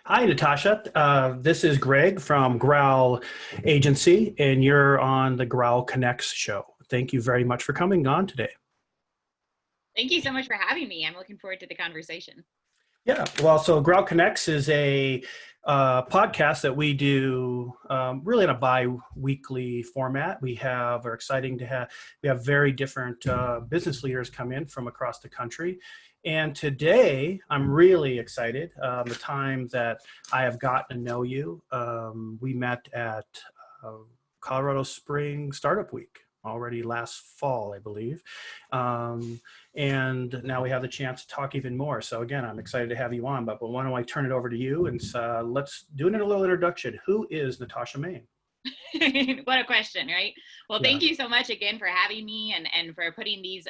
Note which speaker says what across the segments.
Speaker 1: Hi, Natasha. This is Greg from GROWL Agency, and you're on the GROWL Connex show. Thank you very much for coming on today.
Speaker 2: Thank you so much for having me. I'm looking forward to the conversation.
Speaker 1: Yeah, well, so GROWL Connex is a podcast that we do really in a bi-weekly format. We're exciting to have, we have very different business leaders come in from across the country. And today, I'm really excited. The time that I have gotten to know you, we met at Colorado Spring Startup Week already last fall, I believe. And now we have the chance to talk even more. So again, I'm excited to have you on, but why don't I turn it over to you and let's do a little introduction. Who is Natash Main?
Speaker 2: What a question, right? Well,
Speaker 1: Yeah.
Speaker 2: thank you so much again for having me and for putting these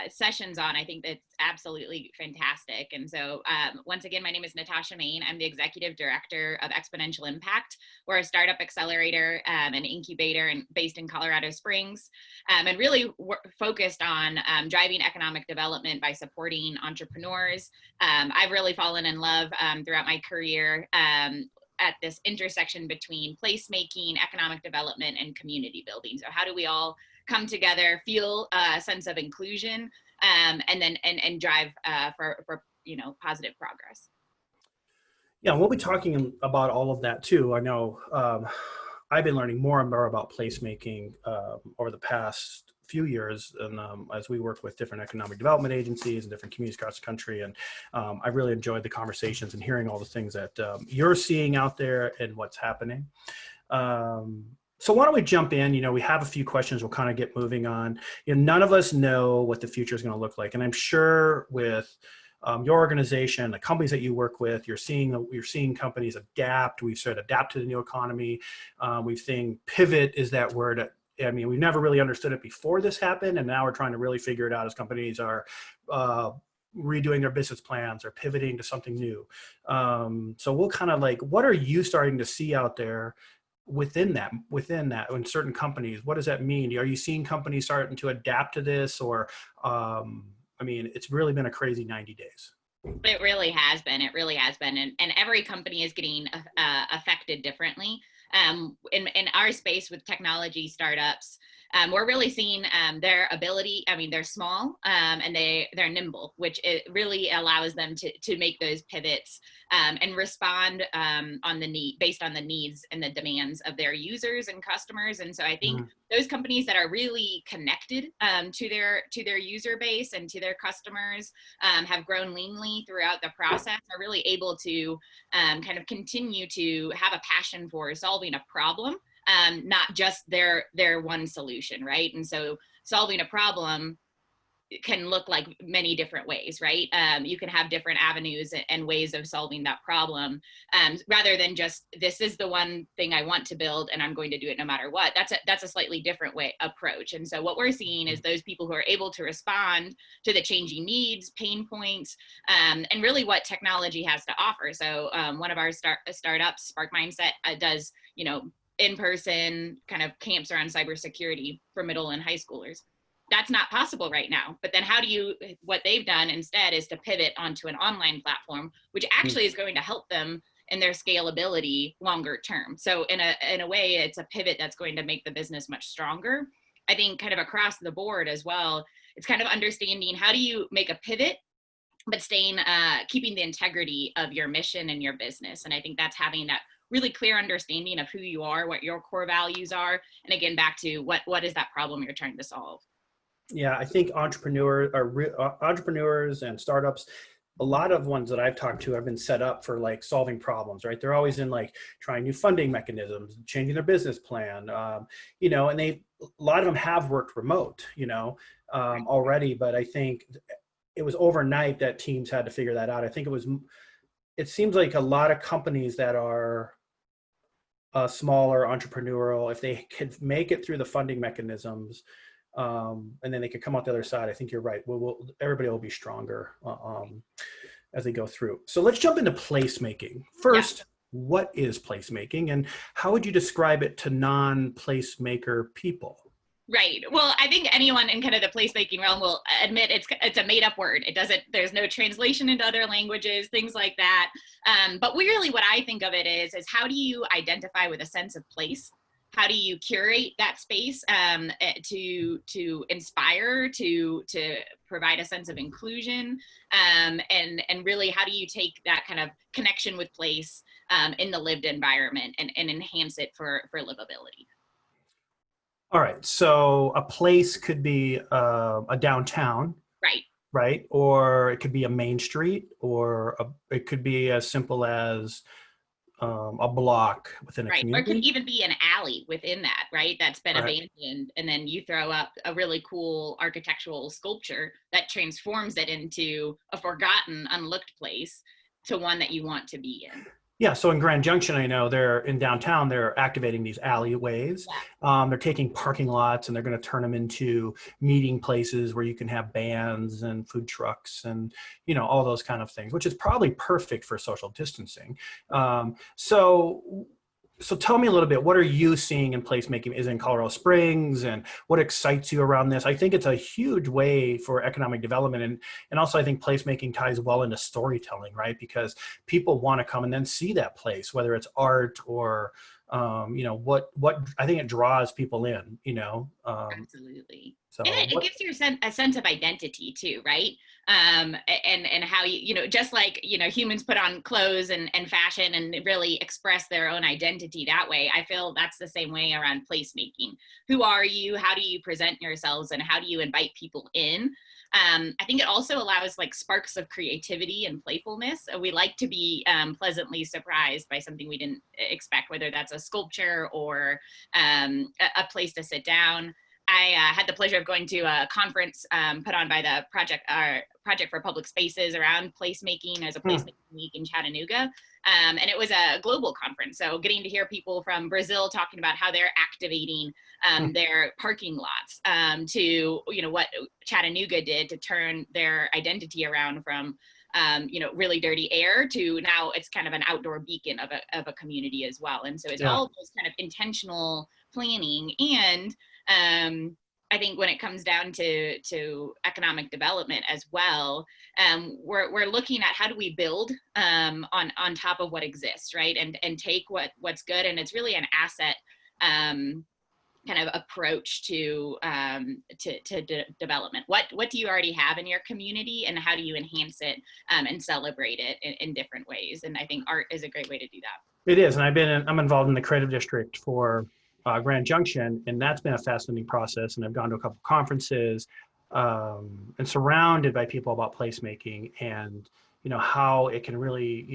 Speaker 2: sessions on. I think that's absolutely fantastic. And so once again, my name is Natash Main. I'm the Executive Director of Exponential Impact. We're a startup accelerator and incubator based in Colorado Springs, and really focused on driving economic development by supporting entrepreneurs. I've really fallen in love throughout my career at this intersection between placemaking, economic development, and community building. So how do we all come together, feel a sense of inclusion, and then drive for positive progress?
Speaker 1: Yeah, we'll be talking about all of that too. I know I've been learning more and more about placemaking over the past few years, and as we work with different economic development agencies and different communities across the country, and I really enjoyed the conversations and hearing all the things that you're seeing out there and what's happening. So why don't we jump in? We have a few questions. We'll kind of get moving on. None of us know what the future is going to look like, and I'm sure with your organization, the companies that you work with, you're seeing companies adapt. We've said adapt to the new economy. We've seen pivot is that word. I mean, we've never really understood it before this happened, and now we're trying to really figure it out as companies are redoing their business plans or pivoting to something new. So we'll kind of what are you starting to see out there within that in certain companies? What does that mean? Are you seeing companies starting to adapt to this, or I mean, it's really been a crazy 90 days.
Speaker 2: It really has been. It really has been. And every company is getting affected differently. In our space with technology startups, we're really seeing their ability. I mean, they're small and they're nimble, which it really allows them to make those pivots and respond based on the needs and the demands of their users and customers. And so I think those companies that are really connected to their user base and to their customers, have grown leanly throughout the process, are really able to kind of continue to have a passion for solving a problem, not just their one solution, right? And so solving a problem can look like many different ways, right? You can have different avenues and ways of solving that problem, rather than just, this is the one thing I want to build and I'm going to do it no matter what. That's a slightly different approach. And so what we're seeing is those people who are able to respond to the changing needs, pain points, and really what technology has to offer. So one of our startups, Spark Mindset, does, in-person kind of camps around cybersecurity for middle and high schoolers. That's not possible right now. But then what they've done instead is to pivot onto an online platform, which actually is going to help them in their scalability longer term. So in a way, it's a pivot that's going to make the business much stronger. I think kind of across the board as well, it's kind of understanding how do you make a pivot, but keeping the integrity of your mission and your business. And I think that's having that really clear understanding of who you are, what your core values are, and again, back to what is that problem you're trying to solve.
Speaker 1: Yeah, I think entrepreneurs and startups, a lot of ones that I've talked to have been set up for solving problems, right? They're always in trying new funding mechanisms, changing their business plan, and a lot of them have worked remote, already, but I think it was overnight that teams had to figure that out. I think it seems like a lot of companies that are smaller, entrepreneurial, if they could make it through the funding mechanisms, and then they could come out the other side, I think you're right. Everybody will be stronger as they go through. So let's jump into placemaking. First, What is placemaking, and how would you describe it to non-placemaker people?
Speaker 2: Right. Well, I think anyone in kind of the placemaking realm will admit it's a made up word. It doesn't. There's no translation into other languages, things like that. But really, what I think of it is how do you identify with a sense of place? How do you curate that space to inspire, to provide a sense of inclusion, and really how do you take that kind of connection with place in the lived environment and enhance it for livability?
Speaker 1: All right. So a place could be a downtown,
Speaker 2: Right.
Speaker 1: right? Or it could be a main street, or it could be as simple as a block within a
Speaker 2: Right. Or it could
Speaker 1: community.
Speaker 2: even be an alley within that, right? That's been
Speaker 1: Right.
Speaker 2: abandoned. And then you throw up a really cool architectural sculpture that transforms it into a forgotten, unlooked place to one that you want to be in.
Speaker 1: Yeah, so in Grand Junction, I know they're in downtown, they're activating these alleyways.
Speaker 2: Yeah.
Speaker 1: They're taking parking lots and they're going to turn them into meeting places where you can have bands and food trucks and, all those kind of things, which is probably perfect for social distancing. So tell me a little bit, what are you seeing in placemaking is in Colorado Springs, and what excites you around this? I think it's a huge way for economic development. And also I think placemaking ties well into storytelling, right? Because people want to come and then see that place, whether it's art or, what I think it draws people in,
Speaker 2: Absolutely. And
Speaker 1: so
Speaker 2: it gives you a sense of identity too, right? And how just like, humans put on clothes and fashion and really express their own identity that way. I feel that's the same way around placemaking. Who are you? How do you present yourselves? And how do you invite people in? I think it also allows like sparks of creativity and playfulness. We like to be pleasantly surprised by something we didn't expect, whether that's a sculpture or a place to sit down. I had the pleasure of going to a conference put on by the Project for Public Spaces around placemaking. There's a placemaking week in Chattanooga, and it was a global conference. So getting to hear people from Brazil talking about how they're activating their parking lots to what Chattanooga did to turn their identity around from really dirty air to now it's kind of an outdoor beacon of a community as well. And so it's all those kind of intentional planning. And I think when it comes down to economic development as well, we're looking at how do we build on top of what exists, right? And take what's good, and it's really an asset kind of approach to development. What do you already have in your community, and how do you enhance it and celebrate it in different ways? And I think art is a great way to do that.
Speaker 1: it is. And I'm involved in the creative district for Grand Junction, and that's been a fascinating process. And I've gone to a couple conferences and surrounded by people about placemaking and how it can really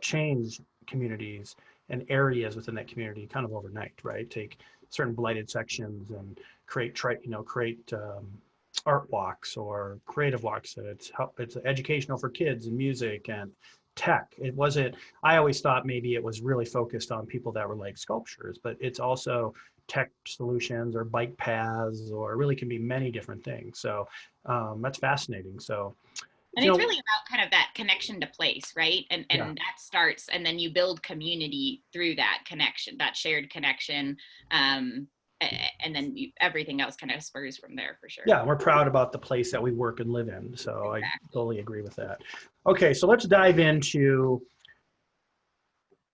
Speaker 1: change communities and areas within that community kind of overnight, right? Take certain blighted sections and create art walks or creative walks that it's educational for kids and music and tech. It wasn't, I always thought maybe it was really focused on people that were like sculptures, but it's also tech solutions or bike paths, or it really can be many different things. So that's fascinating. So,
Speaker 2: and it's really about kind of that connection to place, right? And that starts, and then you build community through that connection, that shared connection. And then everything else kind of spurs from there for sure.
Speaker 1: Yeah, we're proud about the place that we work and live in. So exactly. I totally agree with that. Okay, so let's dive into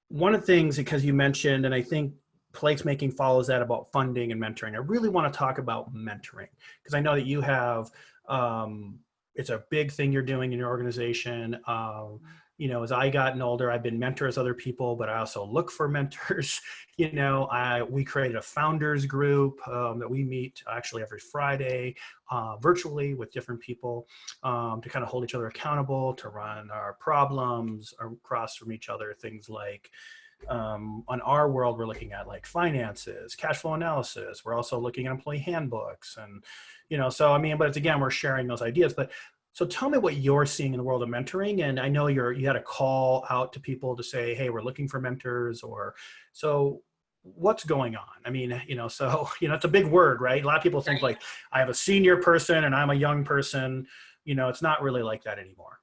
Speaker 1: one of the things, because you mentioned, and I think placemaking follows that, about funding and mentoring. I really want to talk about mentoring, because I know that you have, it's a big thing you're doing in your organization. As I gotten older, I've been mentors other people, but I also look for mentors. We created a founders group that we meet actually every Friday virtually with different people to kind of hold each other accountable, to run our problems across from each other. Things like on our world, we're looking at like finances, cash flow analysis. We're also looking at employee handbooks, and but it's, again, we're sharing those ideas. But so tell me what you're seeing in the world of mentoring. And I know you had a call out to people to say, hey, we're looking for mentors, so what's going on? I mean, it's a big word, right? A lot of people think like, I have a senior person and I'm a young person. It's not really like that anymore.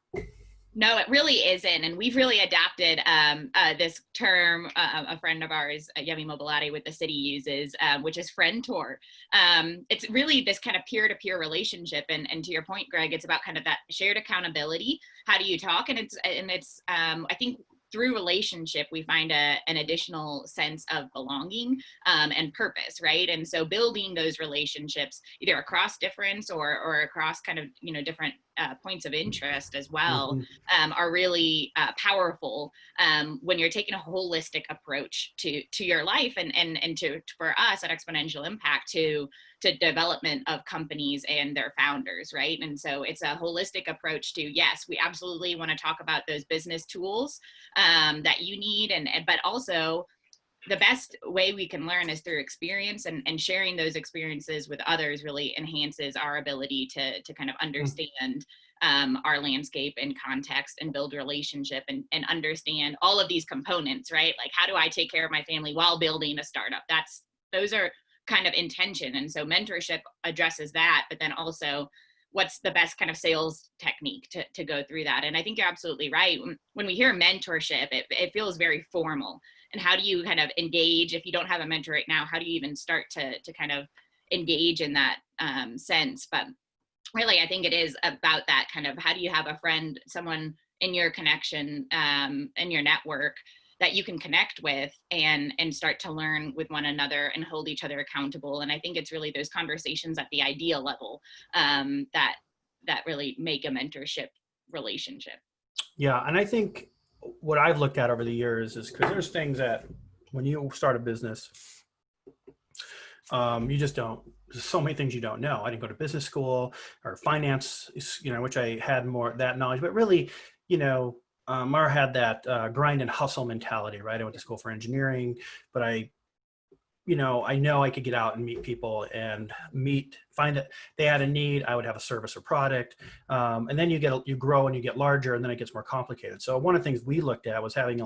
Speaker 2: No, it really isn't. And we've really adapted this term, a friend of ours, Yemi Mobilati with the city uses, which is friend tour. It's really this kind of peer-to-peer relationship. And to your point, Greg, it's about kind of that shared accountability. How do you talk? And it's I think through relationship, we find an additional sense of belonging and purpose, right? And so building those relationships either across difference or across kind of, different points of interest as well,
Speaker 1: Mm-hmm.
Speaker 2: are really powerful when you're taking a holistic approach to your life and to for us at Exponential Impact to development of companies and their founders, right? And so it's a holistic approach to, yes, we absolutely want to talk about those business tools that you need, but also the best way we can learn is through experience, and sharing those experiences with others really enhances our ability to kind of understand our landscape and context and build relationship and understand all of these components, right? Like, how do I take care of my family while building a startup? Those are kind of intention. And so mentorship addresses that, but then also what's the best kind of sales technique to go through that. And I think you're absolutely right. When we hear mentorship, it feels very formal. And how do you kind of engage if you don't have a mentor right now? How do you even start to kind of engage in that sense? But really, I think it is about that kind of, how do you have a friend, someone in your connection, in your network that you can connect with and start to learn with one another and hold each other accountable. And I think it's really those conversations at the idea level that really make a mentorship relationship.
Speaker 1: Yeah, and I think what I've looked at over the years is, because there's things that when you start a business, you just don't. There's so many things you don't know. I didn't go to business school or finance, which I had more that knowledge, but really, Mara had that grind and hustle mentality, right? I went to school for engineering, but I know I could get out and meet people and find that they had a need. I would have a service or product. And then you grow and you get larger, and then it gets more complicated. So one of the things we looked at was having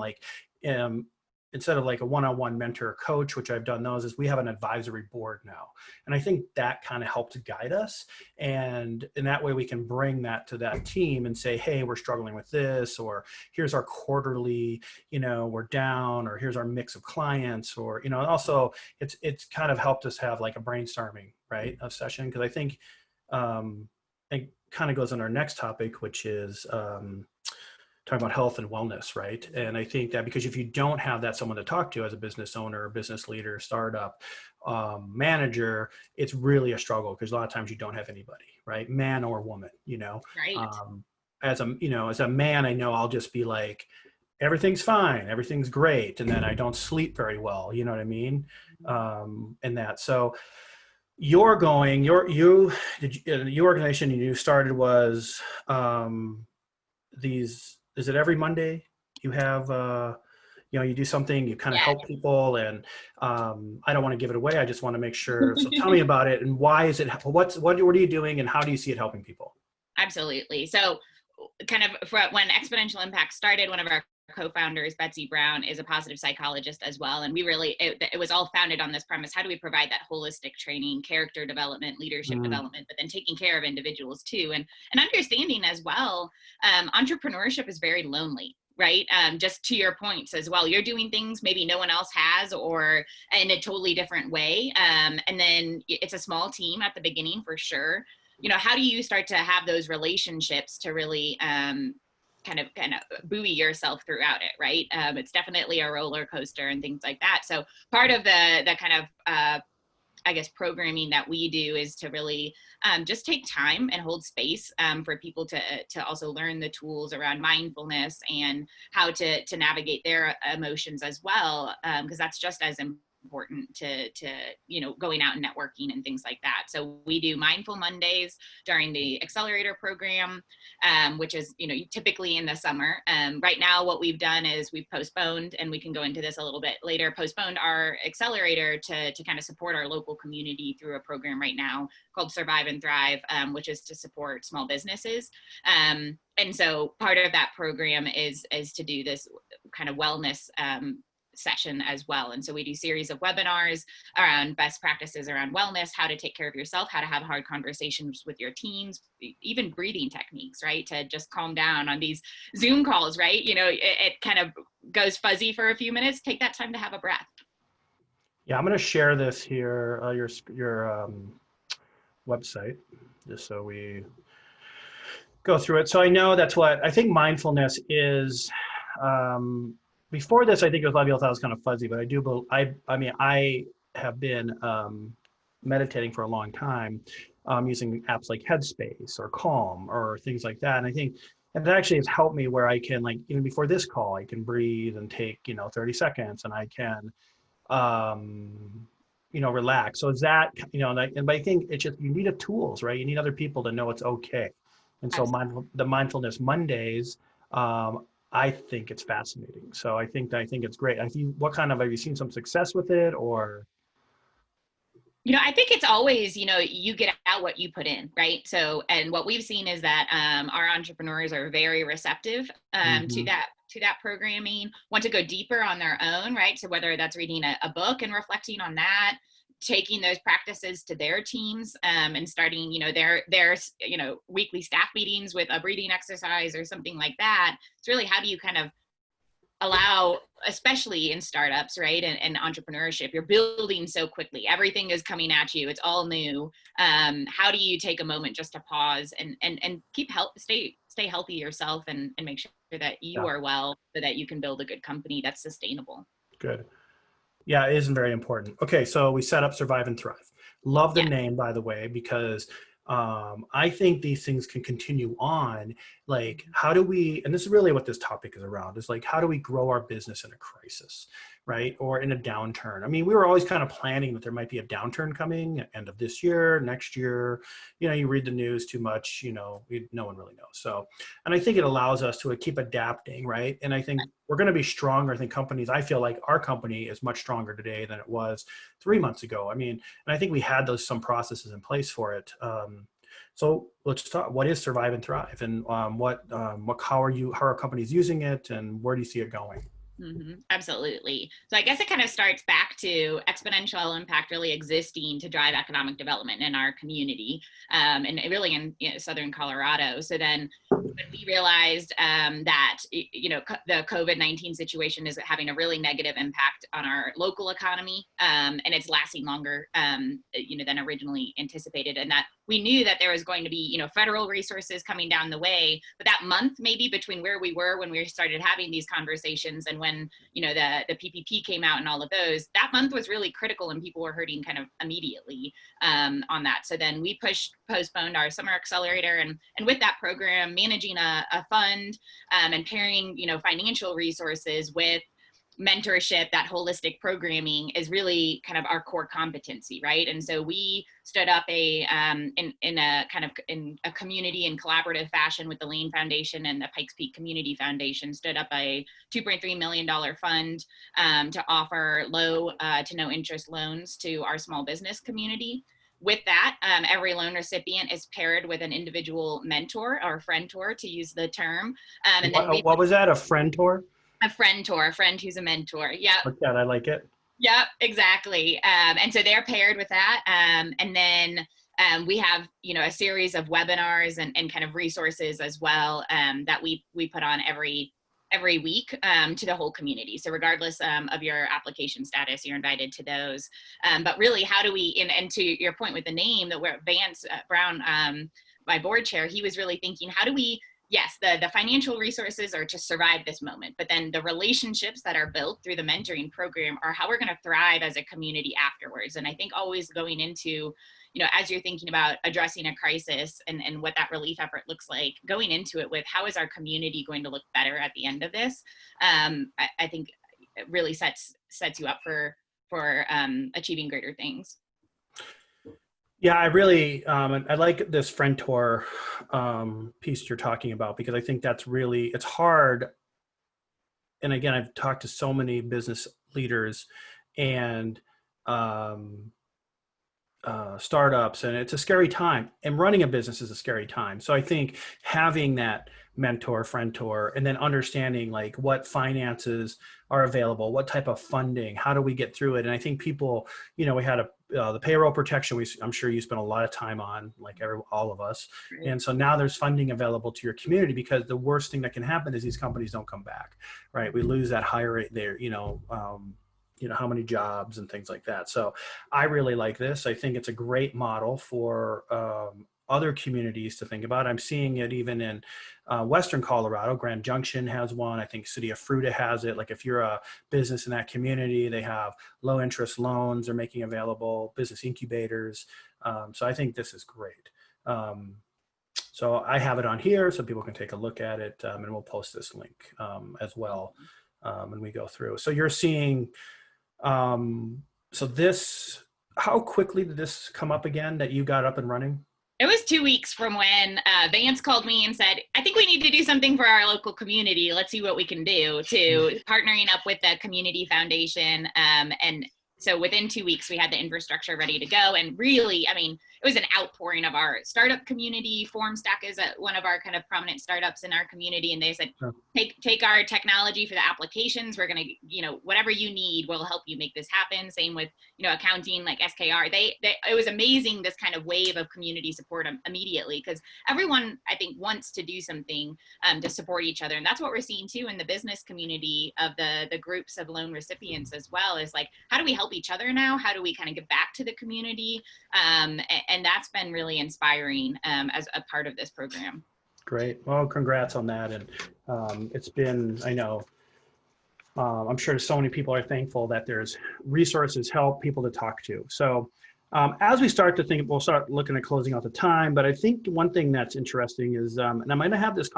Speaker 1: instead of like a one-on-one mentor coach, which I've done those, is we have an advisory board now. And I think that kind of helped guide us. And in that way we can bring that to that team and say, hey, we're struggling with this, or here's our quarterly, we're down, or here's our mix of clients, or, also it's kind of helped us have like a brainstorming, right, a session. Cause I think it kind of goes on our next topic, which is, talking about health and wellness, right? And I think that because if you don't have that someone to talk to as a business owner, business leader, startup manager, it's really a struggle, because a lot of times you don't have anybody, right? Man or woman,
Speaker 2: Right.
Speaker 1: As a man, I know I'll just be like, everything's fine, everything's great, and then I don't sleep very well. You know what I mean? And that so. Your organization you started was these. Is it every Monday you have, you do something, you kind of
Speaker 2: Yeah.
Speaker 1: help people, and I don't want to give it away. I just want to make sure. So tell me about it, and why is it, what are you doing, and how do you see it helping people?
Speaker 2: Absolutely. So kind of when Exponential Impact started, one of our co-founders, Betsy Brown, is a positive psychologist as well. And we really, it was all founded on this premise. How do we provide that holistic training, character development, leadership development, but then taking care of individuals too. And understanding as well, entrepreneurship is very lonely, right? Just to your points as well, you're doing things maybe no one else has, or in a totally different way. And then it's a small team at the beginning for sure. How do you start to have those relationships to really kind of buoy yourself throughout it, right? It's definitely a roller coaster and things like that. So part of the kind of I guess programming that we do is to really just take time and hold space for people to also learn the tools around mindfulness and how to navigate their emotions as well, because that's just as important to going out and networking and things like that. So we do mindful Mondays during the accelerator program, which is typically in the summer. Right now what we've done is we've postponed, and we can go into this a little bit later, postponed our accelerator to kind of support our local community through a program right now called Survive and Thrive, which is to support small businesses. And so part of that program is to do this kind of wellness session as well. And so we do series of webinars around best practices around wellness, how to take care of yourself, how to have hard conversations with your teams, even breathing techniques, right? To just calm down on these Zoom calls, right? You know, it kind of goes fuzzy for a few minutes. Take that time to have a breath.
Speaker 1: Yeah, I'm going to share this here, your website, just so we go through it. So I know that's what I think mindfulness is. Before this, I think a lot of people thought it was kind of fuzzy, but I mean, I have been meditating for a long time, using apps like Headspace or Calm or things like that. And I think it actually has helped me where I can, like, even before this call, I can breathe and take, 30 seconds, and I can, relax. So is that, but I think it's just, you need a tools, right? You need other people to know it's okay. And so the mindfulness Mondays, I think it's fascinating. So I think it's great. Have you seen some success with it, or?
Speaker 2: I think it's always, you get out what you put in, right? So, and what we've seen is that our entrepreneurs are very receptive to that programming, want to go deeper on their own, right? So whether that's reading a book and reflecting on that, taking those practices to their teams, and starting, their weekly staff meetings with a breathing exercise or something like that. It's really, how do you kind of allow, especially in startups, right, and entrepreneurship, you're building so quickly, everything is coming at you, it's all new. How do you take a moment just to pause and stay healthy yourself, and make sure that you are well, so that you can build a good company that's sustainable?
Speaker 1: Good. Yeah, it isn't very important. Okay, so we set up Survive and Thrive. Love the name, by the way, because I think these things can continue on. Like, how do we, and this is really what this topic is around, is like, how do we grow our business in a crisis, right? Or in a downturn? I mean, we were always kind of planning that there might be a downturn coming at end of this year, next year. You read the news too much, no one really knows. So, and I think it allows us to keep adapting, right? And I think we're going to be stronger. I think I feel like our company is much stronger today than it was 3 months ago. I mean, and I think we had some processes in place for it. So let's talk. What is Survive and Thrive, and how are companies using it, and where do you see it going?
Speaker 2: Absolutely. So I guess it kind of starts back to exponential impact really existing to drive economic development in our community, and really in Southern Colorado. So then when we realized that the COVID-19 situation is having a really negative impact on our local economy, and it's lasting longer than originally anticipated, and that we knew that there was going to be federal resources coming down the way, but that month maybe between where we were when we started having these conversations and when the PPP came out and all of those, that month was really critical, and people were hurting kind of immediately on that. So then we postponed our summer accelerator, and with that program, managing a fund, and pairing financial resources with mentorship, that holistic programming is really kind of our core competency, right? And so we stood up in a community and collaborative fashion with the Lane Foundation and the Pikes Peak Community Foundation, stood up a $2.3 million fund to offer low to no interest loans to our small business community. With that, every loan recipient is paired with an individual mentor or friend-tor, to use the term.
Speaker 1: What was that? A friend-tor?
Speaker 2: A friend-tor, a friend who's a mentor. Yeah.
Speaker 1: Okay, I like it.
Speaker 2: Yep, exactly. And so they're paired with that. And then we have, a series of webinars and kind of resources as well, that we put on every week to the whole community. So regardless of your application status, you're invited to those. But really, how do we, and to your point with the name, that we're Vance Brown, my board chair, he was really thinking, how do we, yes, the financial resources are to survive this moment, but then the relationships that are built through the mentoring program are how we're going to thrive as a community afterwards. And I think always going into, as you're thinking about addressing a crisis and what that relief effort looks like, going into it with how is our community going to look better at the end of this, I think it really sets you up for achieving greater things.
Speaker 1: Yeah, I really, I like this friend-tor piece you're talking about, because I think that's really, it's hard. And again, I've talked to so many business leaders, and I startups, and it's a scary time, and running a business is a scary time. So I think having that mentor, friendtor, and then understanding like what finances are available, what type of funding, how do we get through it. And I think people, we had the payroll protection, I'm sure you spent a lot of time on, like all of us.
Speaker 2: Right.
Speaker 1: And so now there's funding available to your community, because the worst thing that can happen is these companies don't come back, right? We lose that hire rate there, how many jobs and things like that. So I really like this. I think it's a great model for other communities to think about. I'm seeing it even in Western Colorado. Grand Junction has one. I think City of Fruita has it. Like if you're a business in that community, they have low interest loans they're making available, business incubators. So I think this is great. So I have it on here so people can take a look at it, and we'll post this link as well when we go through. So you're seeing, how quickly did this come up again that you got up and running?
Speaker 2: It was 2 weeks from when Vance called me and said, I think we need to do something for our local community. Let's see what we can do, to partnering up with the community foundation. And so within 2 weeks, we had the infrastructure ready to go. And really, it was an outpouring of our startup community. FormStack is one of our kind of prominent startups in our community. And they said, take our technology for the applications. We're going to, whatever you need, we'll help you make this happen. Same with, accounting, like SKR. It was amazing, this kind of wave of community support immediately, because everyone, I think, wants to do something to support each other. And that's what we're seeing too in the business community of the groups of loan recipients as well, is like, how do we help each other now? How do we kind of give back to the community? And that's been really inspiring as a part of this program.
Speaker 1: Great. Well, congrats on that. And it's been, I know, I'm sure so many people are thankful that there's resources, help, people to talk to. So as we start to think, we'll start looking at closing out the time, but I think one thing that's interesting is, and I'm going to have this,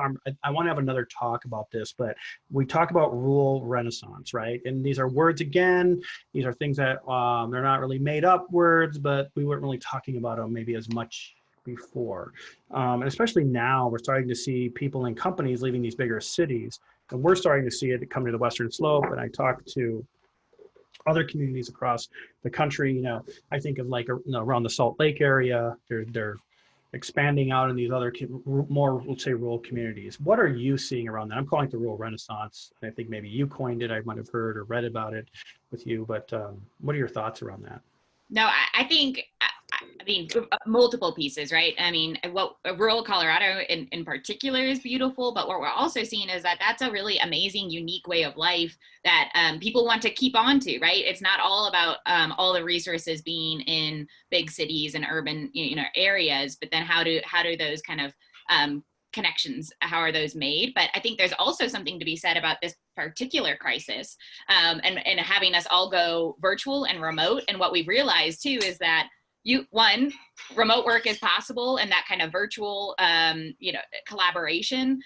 Speaker 1: I want to have another talk about this, but we talk about rural renaissance, right? And these are words again, these are things that they're not really made up words, but we weren't really talking about them maybe as much before. And especially now, we're starting to see people and companies leaving these bigger cities, and we're starting to see it coming to the Western Slope. And I talked to other communities across the country. I think of like around the Salt Lake area, they're expanding out in these other more, let's say, rural communities. What are you seeing around that? I'm calling it the rural renaissance. I think maybe you coined it. I might have heard or read about it with you, but what are your thoughts around that?
Speaker 2: No, I think, multiple pieces, right? What rural Colorado in particular is beautiful, but what we're also seeing is that that's a really amazing, unique way of life that people want to keep on to, right? It's not all about all the resources being in big cities and urban, areas, but then how do those kind of connections, how are those made? But I think there's also something to be said about this particular crisis and having us all go virtual and remote. And what we've realized too is that remote work is possible, and that kind of virtual, collaboration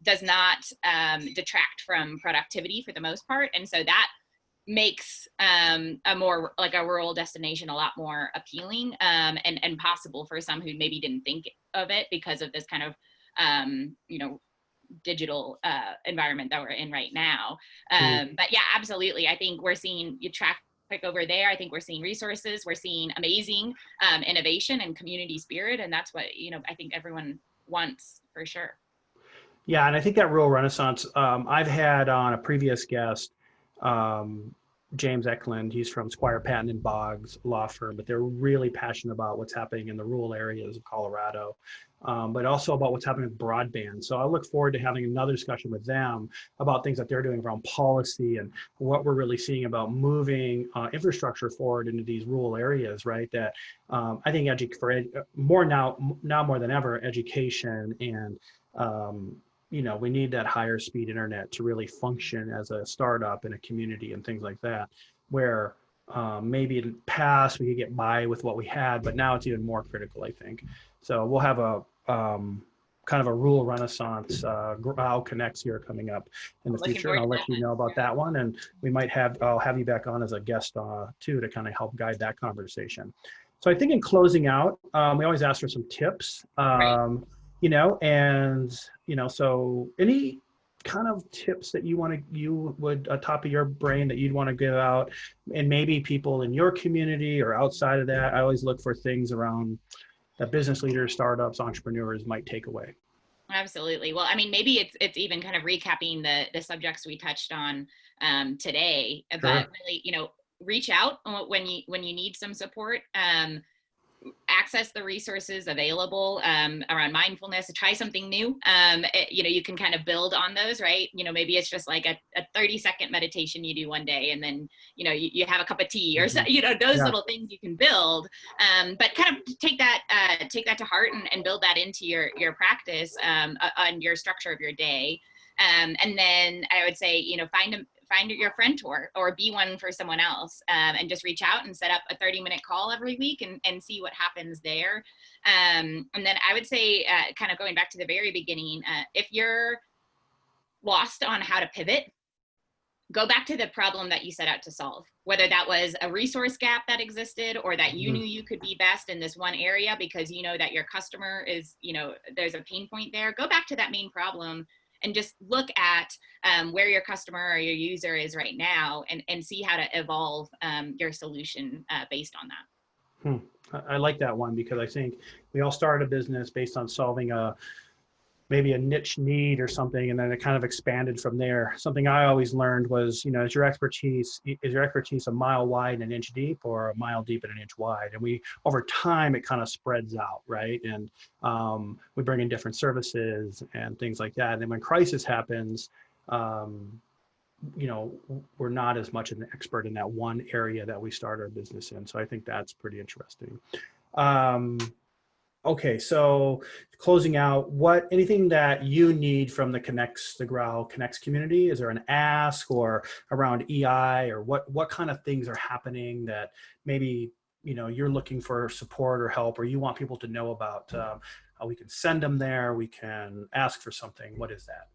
Speaker 2: does not detract from productivity for the most part. And so that makes a more like a rural destination a lot more appealing and possible for some who maybe didn't think of it because of this kind of, digital environment that we're in right now. But yeah, absolutely. I think we're seeing traffic over there. I think we're seeing resources. We're seeing amazing innovation and community spirit. And that's what, I think everyone wants for sure.
Speaker 1: Yeah. And I think that rural renaissance, I've had on a previous guest, James Eklund. He's from Squire Patton and Boggs law firm, but they're really passionate about what's happening in the rural areas of Colorado, but also about what's happening with broadband. So I look forward to having another discussion with them about things that they're doing around policy and what we're really seeing about moving infrastructure forward into these rural areas, right? That I think now more than ever, education and we need that higher speed internet to really function as a startup in a community and things like that, where maybe in the past we could get by with what we had, but now it's even more critical, I think. So we'll have a kind of a rural renaissance GROWL Connex here coming up in the future, and I'll let you know about that one. And we might I'll have you back on as a guest too, to kind of help guide that conversation. So I think in closing out, we always ask for some tips. Right. So any kind of tips that you would top of your brain that you'd want to give out, and maybe people in your community or outside of that? I always look for things around that business leaders, startups, entrepreneurs might take away.
Speaker 2: Absolutely. Well, I mean, maybe it's even kind of recapping the subjects we touched on today, but
Speaker 1: Sure.
Speaker 2: really, reach out when you need some support. Access the resources available around mindfulness. Try something new. You can kind of build on those, right? Maybe it's just like a 30-second meditation you do one day, and then you have a cup of tea, or those
Speaker 1: Yeah.
Speaker 2: little things you can build. But kind of take that to heart and build that into your practice on your structure of your day. And then I would say, find your friend or be one for someone else, and just reach out and set up a 30-minute call every week and see what happens there. And then I would say, kind of going back to the very beginning, if you're lost on how to pivot, go back to the problem that you set out to solve, whether that was a resource gap that existed, or that you knew you could be best in this one area because you know that your customer is, there's a pain point there. Go back to that main problem and just look at where your customer or your user is right now, and see how to evolve your solution based on that.
Speaker 1: I like that one, because I think we all started a business based on solving maybe a niche need or something, and then it kind of expanded from there. Something I always learned was, is your expertise a mile wide and an inch deep, or a mile deep and an inch wide? And over time, it kind of spreads out, right? And we bring in different services and things like that. And then when crisis happens, we're not as much an expert in that one area that we start our business in. So I think that's pretty interesting. Okay, so closing out, anything that you need from the GROWL Connex community? Is there an ask or around EI, or what kind of things are happening that maybe you're looking for support or help, or you want people to know about? We can send them there. We can ask for something. What is that?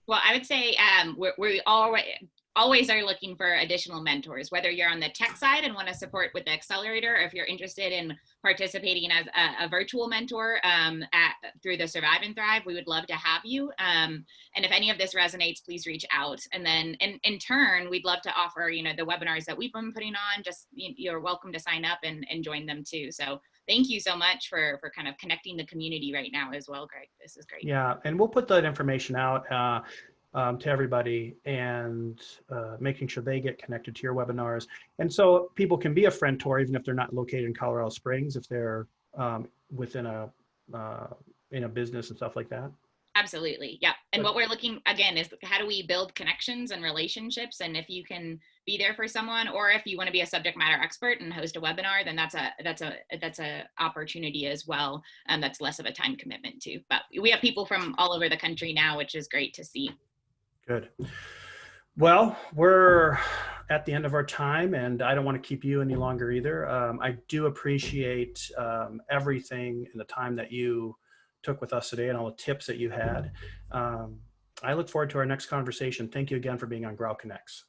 Speaker 2: Well, I would say we always are looking for additional mentors, whether you're on the tech side and want to support with the accelerator, or if you're interested in participating as a virtual mentor through the Survive and Thrive, we would love to have you. And if any of this resonates, please reach out. And then in turn, we'd love to offer, the webinars that we've been putting on. Just you're welcome to sign up and join them too. So thank you so much for kind of connecting the community right now as well, Greg. This is great.
Speaker 1: Yeah, and we'll put that information out to everybody, and making sure they get connected to your webinars. And so people can be a friend-tor, even if they're not located in Colorado Springs, if they're within in a business and stuff like that.
Speaker 2: Absolutely. Yeah. And what we're looking again is, how do we build connections and relationships? And if you can be there for someone, or if you want to be a subject matter expert and host a webinar, then that's a opportunity as well. And that's less of a time commitment too. But we have people from all over the country now, which is great to see.
Speaker 1: Good. Well, we're at the end of our time, and I don't want to keep you any longer either. I do appreciate everything and the time that you took with us today, and all the tips that you had. I look forward to our next conversation. Thank you again for being on GROWL Connex.